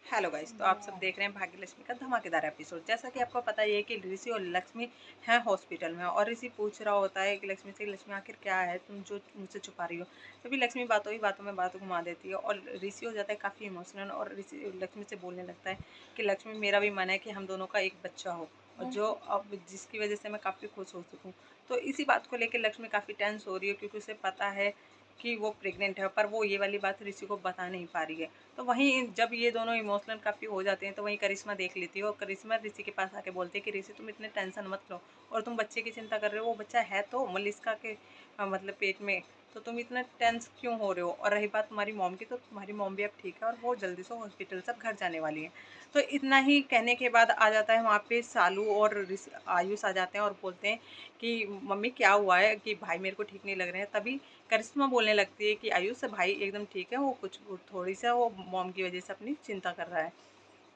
Hello guys, तो आप सब देख रहे हैं भाग्यलक्ष्मी का धमाकेदार एपिसोड। जैसा कि आपको पता ही है कि ऋषि और लक्ष्मी हैं हॉस्पिटल में और ऋषि पूछ रहा होता है कि लक्ष्मी से, लक्ष्मी आखिर क्या है तुम जो मुझसे छुपा रही हो। तभी लक्ष्मी बातों ही बातों में बात घुमा देती है और ऋषि हो जाता है काफ़ी इमोशनल और ऋषि लक्ष्मी से बोलने लगता है कि लक्ष्मी, मेरा भी मन है कि हम दोनों का एक बच्चा हो और जो अब जिसकी वजह से मैं काफ़ी खुश हो सकूँ। तो इसी बात को लेकर लक्ष्मी काफ़ी टेंस हो रही है क्योंकि उसे पता है कि वो प्रेग्नेंट है, पर वो ये वाली बात ऋषि को बता नहीं पा रही है। तो वहीं जब ये दोनों इमोशनल काफ़ी हो जाते हैं तो वहीं करिश्मा देख लेती है और करिश्मा ऋषि के पास आके बोलती है कि ऋषि, तुम इतने टेंशन मत लो और तुम बच्चे की चिंता कर रहे हो, वो बच्चा है तो मलिष्का के मतलब पेट में, तो तुम इतना टेंस क्यों हो रहे हो। और रही बात तुम्हारी मॉम की, तो तुम्हारी मॉम भी अब ठीक है और वो जल्दी से हॉस्पिटल से घर जाने वाली है। तो इतना ही कहने के बाद आ जाता है वहाँ पे सालू और आयुष आ जाते हैं और बोलते हैं कि मम्मी क्या हुआ है कि भाई मेरे को ठीक नहीं लग रहे हैं। तभी करिश्मा बोलने लगती है कि आयुष भाई एकदम ठीक है, वो कुछ वो थोड़ी सा वो मॉम की वजह से अपनी चिंता कर रहा है।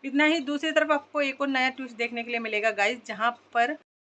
इतना ही दूसरी तरफ आपको एक और नया ट्विस्ट देखने के लिए मिलेगा गाइस,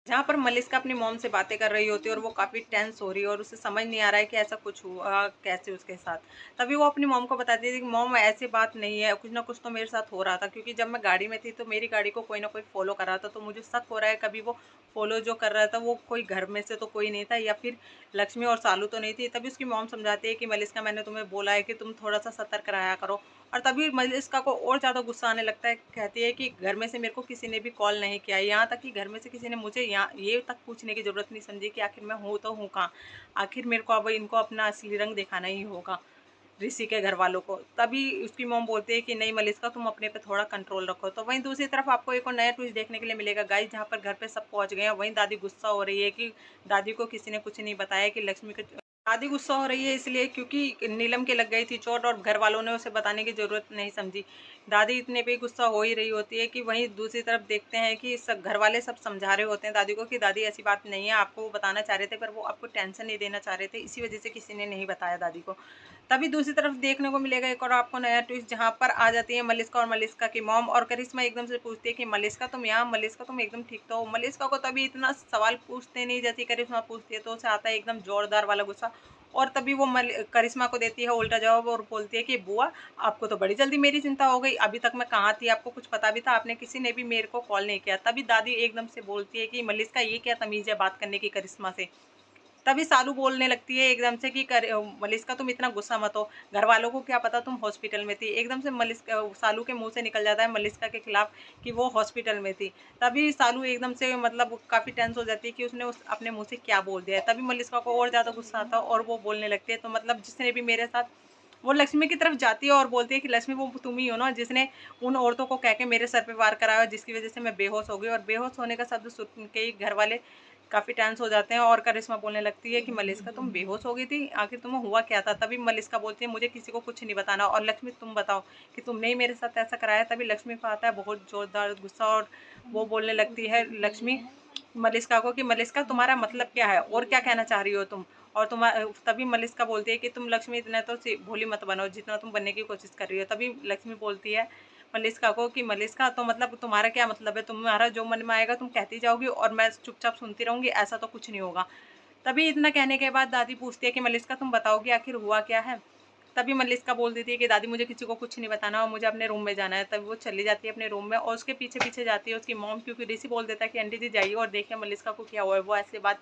जहाँ पर मलिष्का अपनी मॉम से बातें कर रही होती है और वो काफ़ी टेंस हो रही है और उसे समझ नहीं आ रहा है कि ऐसा कुछ हुआ कैसे उसके साथ। तभी वो अपनी मॉम को बताती थी कि मॉम ऐसी बात नहीं है, कुछ ना कुछ तो मेरे साथ हो रहा था क्योंकि जब मैं गाड़ी में थी तो मेरी गाड़ी को कोई ना कोई फॉलो कर रहा था, तो मुझे शक हो रहा है कभी वो फॉलो जो कर रहा था वो कोई घर में से तो कोई नहीं था या फिर लक्ष्मी और सालू तो नहीं थी। तभी उसकी मॉम समझाती है कि मलिष्का, मैंने तुम्हें बोला है कि तुम थोड़ा सा सतर्क रहा करो। और तभी मलिष्का को और ज़्यादा गुस्सा आने लगता है, कहती है कि घर में से मेरे को किसी ने भी कॉल नहीं किया, यहाँ तक कि घर में से किसी ने मुझे यहाँ ये तक पूछने की ज़रूरत नहीं समझी कि आखिर मैं हूँ तो हूँ कहाँ। आखिर मेरे को अब इनको अपना असली रंग दिखाना ही होगा ऋषि के घर वालों को। तभी उसकी मॉम बोलती है कि नहीं मलिष्का, तुम अपने पे थोड़ा कंट्रोल रखो। तो वहीं दूसरी तरफ आपको एक और नया ट्विस्ट देखने के लिए मिलेगा गाइस, जहाँ पर घर पे सब पहुंच गए हैं। वहीं दादी गुस्सा हो रही है कि दादी को किसी ने कुछ नहीं बताया कि लक्ष्मी के, दादी गुस्सा हो रही है इसलिए क्योंकि नीलम के लग गई थी चोट और घर वालों ने उसे बताने की ज़रूरत नहीं समझी। दादी इतने पे गुस्सा हो ही रही होती है कि वहीं दूसरी तरफ देखते हैं कि सब घर वाले सब समझा रहे होते हैं दादी को कि दादी ऐसी बात नहीं है, आपको वो बताना चाह रहे थे पर वो आपको टेंशन नहीं देना चाह रहे थे, इसी वजह से किसी ने नहीं बताया दादी को। तभी दूसरी तरफ देखने को मिलेगा एक और आपको नया ट्विस्ट, जहाँ पर आ जाती है मलिष्का और मलिष्का की मॉम और करिश्मा एकदम से पूछती है कि मलिष्का तुम यहाँ, मलिष्का तुम एकदम ठीक तो हो। मलिष्का को तभी इतना सवाल पूछते नहीं जैसे करिश्मा पूछती है तो उसे आता है एकदम जोरदार वाला गुस्सा। और तभी वो करिश्मा को देती है उल्टा जवाब और बोलती है कि बुआ, आपको तो बड़ी जल्दी मेरी चिंता हो गई, अभी तक मैं कहाँ थी, आपको कुछ पता भी था, आपने किसी ने भी मेरे को कॉल नहीं किया। तभी दादी एकदम से बोलती है कि मलिष्का, ये क्या तमीज़ है बात करने की करिश्मा से। तभी सालू बोलने लगती है एकदम से कि मलिष्का तुम इतना गुस्सा मत हो, घर वालों को क्या पता तुम हॉस्पिटल में थी। एकदम से सालू के मुंह से निकल जाता है मलिष्का के खिलाफ कि वो हॉस्पिटल में थी। तभी सालू एकदम से मतलब काफ़ी टेंस हो जाती है कि उसने अपने मुंह से क्या बोल दिया है। तभी मलिष्का को और ज़्यादा गुस्सा आता है और वो बोलने लगती है, तो मतलब जिसने भी मेरे साथ, वो लक्ष्मी की तरफ जाती है और बोलती है कि लक्ष्मी, वो तुम ही हो ना जिसने उन औरतों को कह के मेरे सर पे वार कराया जिसकी वजह से मैं बेहोश हो गई। और बेहोश होने का शब्द सुन के ही घर वाले काफ़ी टेंस हो जाते हैं और करिश्मा बोलने लगती है कि मलिष्का तुम बेहोश हो गई थी, आखिर तुम्हें हुआ क्या था। तभी मलिष्का बोलती है मुझे किसी को कुछ नहीं बताना और लक्ष्मी तुम बताओ कि तुमने ही मेरे साथ ऐसा कराया। तभी लक्ष्मी को आता है बहुत जोरदार गुस्सा और वो बोलने लगती है लक्ष्मी मलिष्का को कि मलिष्का तुम्हारा मतलब क्या है और क्या कहना चाह रही हो तुम। और तुम, तभी मलिष्का बोलती है कि तुम लक्ष्मी इतना तो भोली मत बनो जितना तुम बनने की कोशिश कर रही हो। तभी लक्ष्मी बोलती है मलिष्का को कि मलिष्का, तो मतलब तुम्हारा क्या मतलब है, तुम्हारा जो मन में आएगा तुम कहती जाओगी और मैं चुपचाप सुनती रहूंगी, ऐसा तो कुछ नहीं होगा। तभी इतना कहने के बाद दादी पूछती है कि मलिष्का तुम बताओगी आखिर हुआ क्या है। तभी मलिष्का बोल देती है कि दादी मुझे किसी को कुछ नहीं बताना और मुझे अपने रूम में जाना है। तभी वो चली जाती है अपने रूम में और उसके पीछे पीछे जाती है उसकी मॉम, क्योंकि ऋषि बोल देता है कि आंटी जी जाइए और देखिए मलिष्का को क्या हुआ है, वो ऐसी बात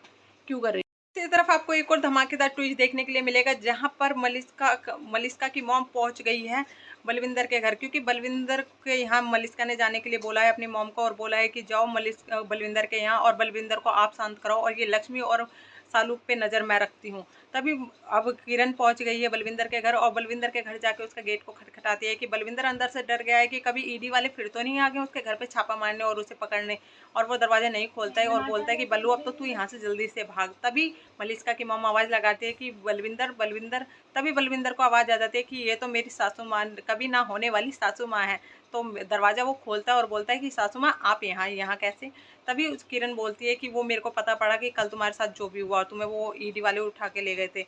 क्यों कर रही है। इसी तरफ आपको एक और धमाकेदार ट्विस्ट देखने के लिए मिलेगा, जहाँ पर मलिष्का की मॉम पहुंच गई है बलविंदर के घर, क्योंकि बलविंदर के यहाँ मलिष्का ने जाने के लिए बोला है अपनी मॉम को और बोला है कि जाओ बलविंदर के यहाँ और बलविंदर को आप शांत कराओ और ये लक्ष्मी और सालू पे नज़र मैं रखती हूँ। तभी अब किरण पहुंच गई है बलविंदर के घर और बलविंदर के घर जाके उसका गेट को खटखटाती है कि बलविंदर अंदर से डर गया है कि कभी ईडी वाले फिर तो नहीं आ गए उसके घर पे छापा मारने और उसे पकड़ने। और वो दरवाजा नहीं खोलता है और बोलता है कि बल्लू अब तो तू यहाँ से जल्दी से भाग। तभी मलिष्का की मॉम आवाज़ लगाती है कि बलविंदर बलविंदर। तभी बलविंदर को आवाज़ आ जाती है कि ये तो मेरी सासू माँ, कभी ना होने वाली सासू माँ है। तो दरवाज़ा वो खोलता है और बोलता है कि सासू माँ आप यहाँ यहाँ कैसे। तभी उस किरण बोलती है कि वो मेरे को पता पड़ा कि कल तुम्हारे साथ जो भी हुआ तुम्हें वो ईडी वाले उठा के ले गए थे।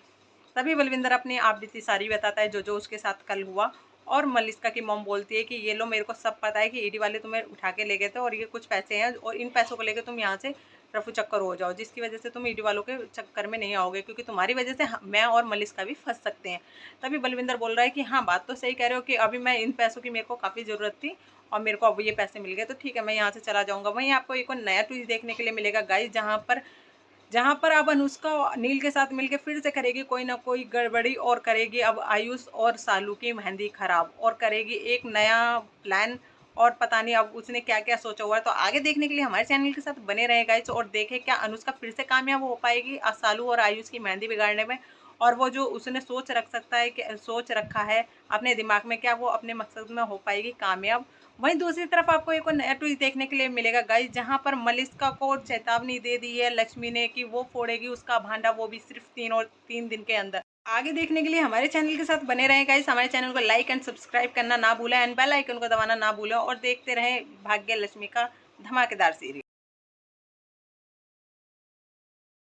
तभी बलविंदर अपनी आप बीती सारी बताता है जो जो उसके साथ कल हुआ। और मलिष्का की मॉम बोलती है कि ये लो मेरे को सब पता है कि ईडी वाले तुम्हें उठा के ले गए थे और ये कुछ पैसे हैं और इन पैसों को लेकर तुम यहाँ से रफू चक्कर हो जाओ, जिसकी वजह से तुम ईडी वालों के चक्कर में नहीं आओगे, क्योंकि तुम्हारी वजह से मैं और मलिष्का भी फंस सकते हैं। तभी बलविंदर बोल रहा है कि हाँ, बात तो सही कह रहे हो कि अभी मैं इन पैसों की मेरे को काफ़ी ज़रूरत थी और मेरे को अब ये पैसे मिल गए, तो ठीक है, मैं यहाँ से चला जाऊँगा। वहीं आपको एक और नया ट्विस्ट देखने के लिए मिलेगा गाइस, जहाँ पर अब अनुष्का नील के साथ मिलके फिर से करेगी कोई ना कोई गड़बड़ी और करेगी अब आयुष और सालू की मेहंदी खराब, और करेगी एक नया प्लान, और पता नहीं अब उसने क्या क्या सोचा हुआ है। तो आगे देखने के लिए हमारे चैनल के साथ बने रहे गाइस, और देखें क्या अनुष्का फिर से कामयाब हो पाएगी सालू और आयुष की मेहंदी बिगाड़ने में, और वो जो उसने सोच रखा है अपने दिमाग में, क्या वो अपने मकसद में हो पाएगी कामयाब। वहीं दूसरी तरफ आपको एक और नया ट्विस्ट देखने के लिए मिलेगा गाइस, जहां पर मलिष्का को चेतावनी दे दी है लक्ष्मी ने कि वो फोड़ेगी उसका भांडा, वो भी सिर्फ 3 दिन के अंदर। आगे देखने के लिए हमारे चैनल के साथ बने रहें गाइस, हमारे चैनल को लाइक एंड सब्सक्राइब करना ना भूलें, एंड बेल आइकन को दबाना ना भूलें, और देखते रहें भाग्य लक्ष्मी का धमाकेदार सीरीज।